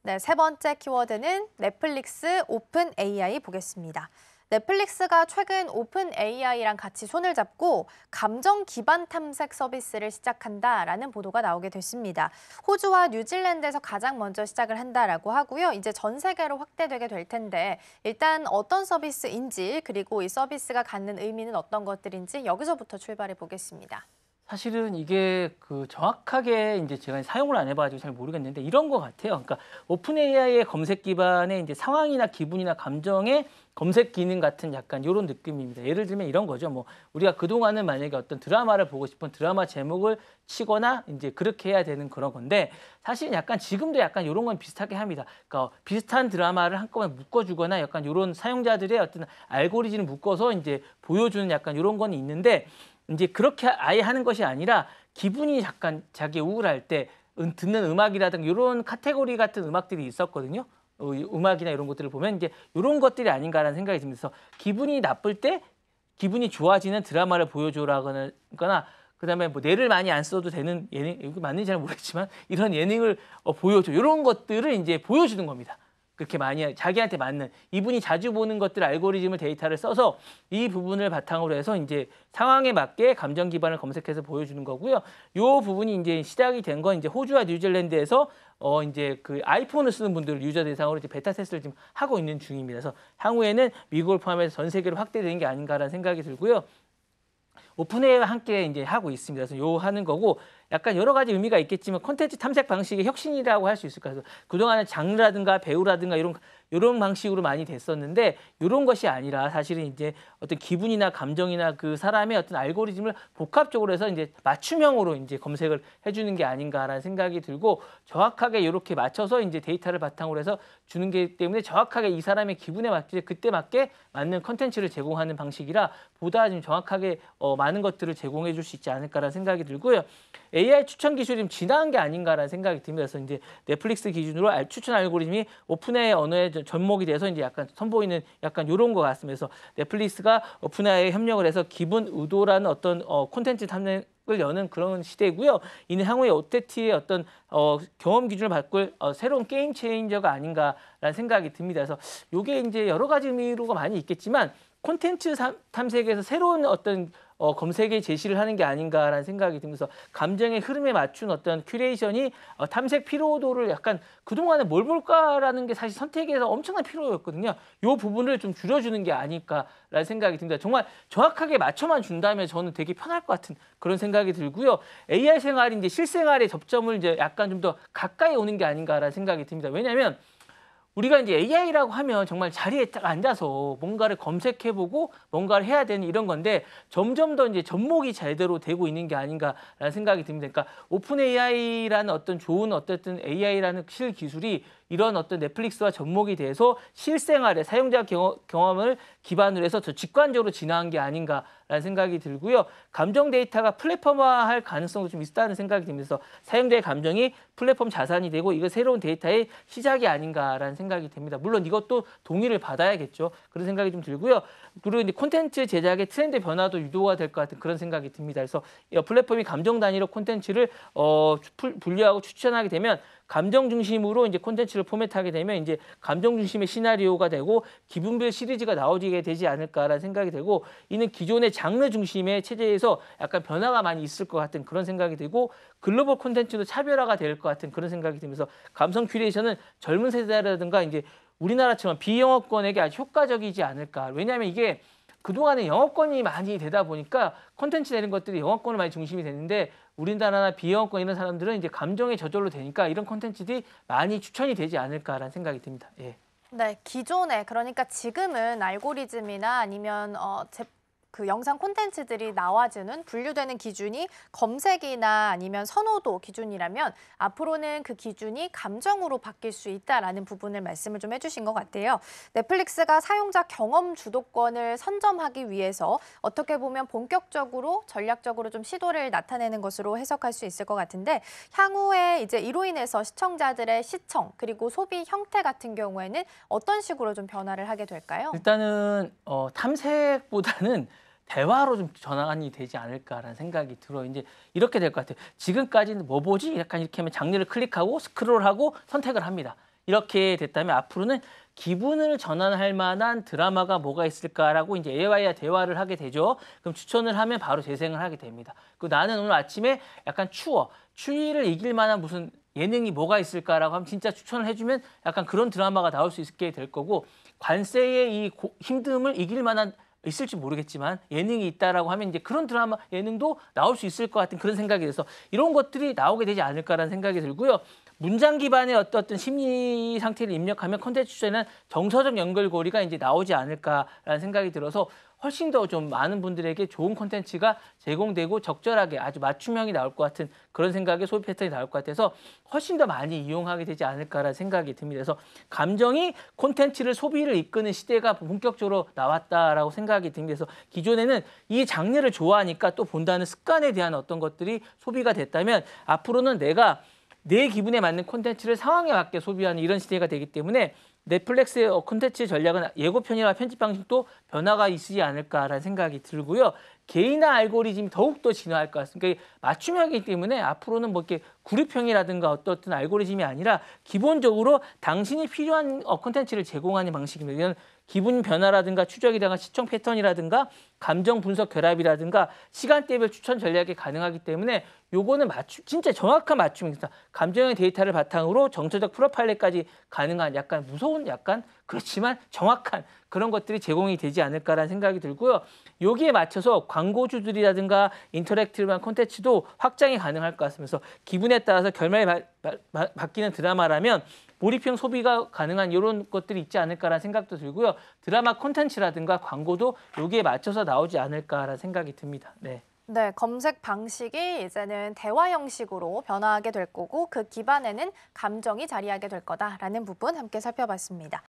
네, 세 번째 키워드는 넷플릭스 오픈 AI 보겠습니다. 넷플릭스가 최근 오픈 AI랑 같이 손을 잡고 감정 기반 탐색 서비스를 시작한다라는 보도가 나오게 됐습니다. 호주와 뉴질랜드에서 가장 먼저 시작을 한다라고 하고요. 이제 전 세계로 확대되게 될 텐데 일단 어떤 서비스인지 그리고 이 서비스가 갖는 의미는 어떤 것들인지 여기서부터 출발해 보겠습니다. 사실은 이게 정확하게 이제 제가 사용을 안 해봐가지고 잘 모르겠는데 이런 것 같아요. 그러니까 오픈 AI의 검색 기반의 이제 상황이나 기분이나 감정의 검색 기능 같은 약간 이런 느낌입니다. 예를 들면 이런 거죠. 뭐 우리가 그동안은 만약에 어떤 드라마를 보고 싶은 드라마 제목을 치거나 이제 그렇게 해야 되는 그런 건데 사실 약간 지금도 약간 이런 건 비슷하게 합니다. 그러니까 비슷한 드라마를 한꺼번에 묶어주거나 약간 이런 사용자들의 어떤 알고리즘을 묶어서 이제 보여주는 약간 이런 건 있는데 이제 그렇게 아예 하는 것이 아니라 기분이 약간 자기 우울할 때 듣는 음악이라든가 이런 카테고리 같은 음악들이 있었거든요. 음악이나 이런 것들을 보면 이제 이런 것들이 아닌가라는 생각이 듭니다. 그래서 기분이 나쁠 때 기분이 좋아지는 드라마를 보여줘라거나 그다음에 뭐 뇌를 많이 안 써도 되는 예능, 이거 맞는지 잘 모르겠지만 이런 예능을 보여줘. 이런 것들을 이제 보여주는 겁니다. 그렇게 많이 자기한테 맞는 이분이 자주 보는 것들 알고리즘을 데이터를 써서 이 부분을 바탕으로 해서 이제 상황에 맞게 감정 기반을 검색해서 보여주는 거고요. 이 부분이 이제 시작이 된 건 이제 호주와 뉴질랜드에서 이제 그 아이폰을 쓰는 분들 유저 대상으로 이제 베타 테스트를 지금 하고 있는 중입니다. 그래서 향후에는 미국을 포함해서 전 세계로 확대되는 게 아닌가라는 생각이 들고요. 오픈 AI와 함께 이제 하고 있습니다. 그래서 요 하는 거고 약간 여러 가지 의미가 있겠지만 콘텐츠 탐색 방식의 혁신이라고 할 수 있을 거예요. 그동안은 장르라든가 배우라든가 이런 방식으로 많이 됐었는데 이런 것이 아니라 사실은 이제 어떤 기분이나 감정이나 그 사람의 어떤 알고리즘을 복합적으로 해서 이제 맞춤형으로 이제 검색을 해주는 게 아닌가라는 생각이 들고 정확하게 이렇게 맞춰서 이제 데이터를 바탕으로 해서 주는 게 때문에 정확하게 이 사람의 기분에 맞게 그때 맞게 맞는 콘텐츠를 제공하는 방식이라 보다 좀 정확하게 많은 것들을 제공해 줄 수 있지 않을까라는 생각이 들고요. AI 추천 기술이 좀 진화한 게 아닌가라는 생각이 듭니다. 그래서 이제 넷플릭스 기준으로 추천 알고리즘이 오픈AI 언어에 접목이 돼서 이제 약간 선보이는 약간 이런 것 같습니다. 그래서 넷플릭스가 오픈AI에 협력을 해서 기분 의도라는 어떤 콘텐츠 탐색을 여는 그런 시대고요. 이는 향후에 OTT의 어떤 경험 기준을 바꿀 새로운 게임 체인저가 아닌가라는 생각이 듭니다. 그래서 이게 이제 여러 가지 의미로가 많이 있겠지만 콘텐츠 탐색에서 새로운 어떤 검색에 제시를 하는 게 아닌가라는 생각이 들면서 감정의 흐름에 맞춘 어떤 큐레이션이 탐색 피로도를 약간 그동안에 뭘 볼까라는 게 사실 선택에서 엄청난 피로였거든요. 이 부분을 좀 줄여주는 게 아닐까라는 생각이 듭니다. 정말 정확하게 맞춰만 준다면 저는 되게 편할 것 같은 그런 생각이 들고요. AI 생활이 이제 실생활의 접점을 이제 약간 좀 더 가까이 오는 게 아닌가라는 생각이 듭니다. 왜냐하면 우리가 이제 AI라고 하면 정말 자리에 딱 앉아서 뭔가를 검색해보고 뭔가를 해야 되는 이런 건데 점점 더 이제 접목이 제대로 되고 있는 게 아닌가라는 생각이 듭니다. 그러니까 오픈 AI라는 어떤 좋은 어쨌든 AI라는 실기술이 이런 어떤 넷플릭스와 접목이 돼서 실생활의 사용자 경험을 기반으로 해서 더 직관적으로 진화한 게 아닌가라는 생각이 들고요. 감정 데이터가 플랫폼화할 가능성도 좀 있다는 생각이 들면서 사용자의 감정이 플랫폼 자산이 되고 이거 새로운 데이터의 시작이 아닌가라는 생각이 듭니다. 물론 이것도 동의를 받아야겠죠. 그런 생각이 좀 들고요. 그리고 이제 콘텐츠 제작의 트렌드 변화도 유도가 될 것 같은 그런 생각이 듭니다. 그래서 플랫폼이 감정 단위로 콘텐츠를 분류하고 추천하게 되면 감정 중심으로 이제 콘텐츠를 포맷하게 되면 이제 감정 중심의 시나리오가 되고 기분별 시리즈가 나오게 되지 않을까라는 생각이 들고 이는 기존의 장르 중심의 체제에서 약간 변화가 많이 있을 것 같은 그런 생각이 들고 글로벌 콘텐츠도 차별화가 될 것 같은 그런 생각이 들면서 감성 큐레이션은 젊은 세대라든가 이제 우리나라처럼 비영어권에게 아주 효과적이지 않을까. 왜냐하면 이게 그동안에 영어권이 많이 되다 보니까 콘텐츠 내는 것들이 영어권을 많이 중심이 되는데 우리나라나 비영어권 이런 사람들은 이제 감정에 저절로 되니까 이런 콘텐츠들이 많이 추천이 되지 않을까라는 생각이 듭니다. 예. 네, 기존에 그러니까 지금은 알고리즘이나 아니면 그 영상 콘텐츠들이 나와주는 분류되는 기준이 검색이나 아니면 선호도 기준이라면 앞으로는 그 기준이 감정으로 바뀔 수 있다라는 부분을 말씀을 좀 해주신 것 같아요. 넷플릭스가 사용자 경험 주도권을 선점하기 위해서 어떻게 보면 본격적으로 전략적으로 좀 시도를 나타내는 것으로 해석할 수 있을 것 같은데 향후에 이제 이로 인해서 시청자들의 시청 그리고 소비 형태 같은 경우에는 어떤 식으로 좀 변화를 하게 될까요? 일단은 탐색보다는 대화로 좀 전환이 되지 않을까라는 생각이 들어요. 이제 이렇게 될 것 같아요. 지금까지는 뭐 보지? 약간 이렇게 하면 장르를 클릭하고 스크롤하고 선택을 합니다. 이렇게 됐다면 앞으로는 기분을 전환할 만한 드라마가 뭐가 있을까라고 이제 AI와 대화를 하게 되죠. 그럼 추천을 하면 바로 재생을 하게 됩니다. 그 나는 오늘 아침에 약간 추워. 추위를 이길 만한 무슨 예능이 뭐가 있을까라고 하면 진짜 추천을 해주면 약간 그런 드라마가 나올 수 있게 될 거고 관세의 이 힘듦을 이길 만한 있을지 모르겠지만 예능이 있다라고 하면 이제 그런 드라마 예능도 나올 수 있을 것 같은 그런 생각이 돼서 이런 것들이 나오게 되지 않을까라는 생각이 들고요. 문장 기반의 어떤 심리 상태를 입력하면 콘텐츠 추천에는 정서적 연결고리가 이제 나오지 않을까라는 생각이 들어서 훨씬 더 좀 많은 분들에게 좋은 콘텐츠가 제공되고 적절하게 아주 맞춤형이 나올 것 같은 그런 생각의 소비 패턴이 나올 것 같아서 훨씬 더 많이 이용하게 되지 않을까라는 생각이 듭니다. 그래서 감정이 콘텐츠를 소비를 이끄는 시대가 본격적으로 나왔다라고 생각이 듭니다. 그래서 기존에는 이 장르를 좋아하니까 또 본다는 습관에 대한 어떤 것들이 소비가 됐다면 앞으로는 내가 내 기분에 맞는 콘텐츠를 상황에 맞게 소비하는 이런 시대가 되기 때문에 넷플릭스의 콘텐츠 전략은 예고편이나 편집 방식도 변화가 있지 않을까라는 생각이 들고요. 개인화 알고리즘이 더욱더 진화할 것 같습니다. 그러니까 맞춤형이기 때문에 앞으로는 뭐 이렇게 그룹형이라든가 어떤 알고리즘이 아니라 기본적으로 당신이 필요한 콘텐츠를 제공하는 방식입니다. 이런 기분 변화라든가 추적이라든가 시청 패턴이라든가 감정 분석 결합이라든가 시간대별 추천 전략이 가능하기 때문에 요거는 진짜 정확한 맞춤입니다. 감정의 데이터를 바탕으로 정서적 프로파일링까지 가능한 약간 무서운 약간 그렇지만 정확한 그런 것들이 제공이 되지 않을까라는 생각이 들고요. 여기에 맞춰서 광고주들이라든가 인터랙티브한 콘텐츠도 확장이 가능할 것 같습니다. 그래서 기분에 따라서 결말이 바뀌는 드라마라면 몰입형 소비가 가능한 이런 것들이 있지 않을까라는 생각도 들고요. 드라마 콘텐츠라든가 광고도 여기에 맞춰서 나오지 않을까라는 생각이 듭니다. 네. 네, 검색 방식이 이제는 대화 형식으로 변화하게 될 거고 그 기반에는 감정이 자리하게 될 거다라는 부분 함께 살펴봤습니다.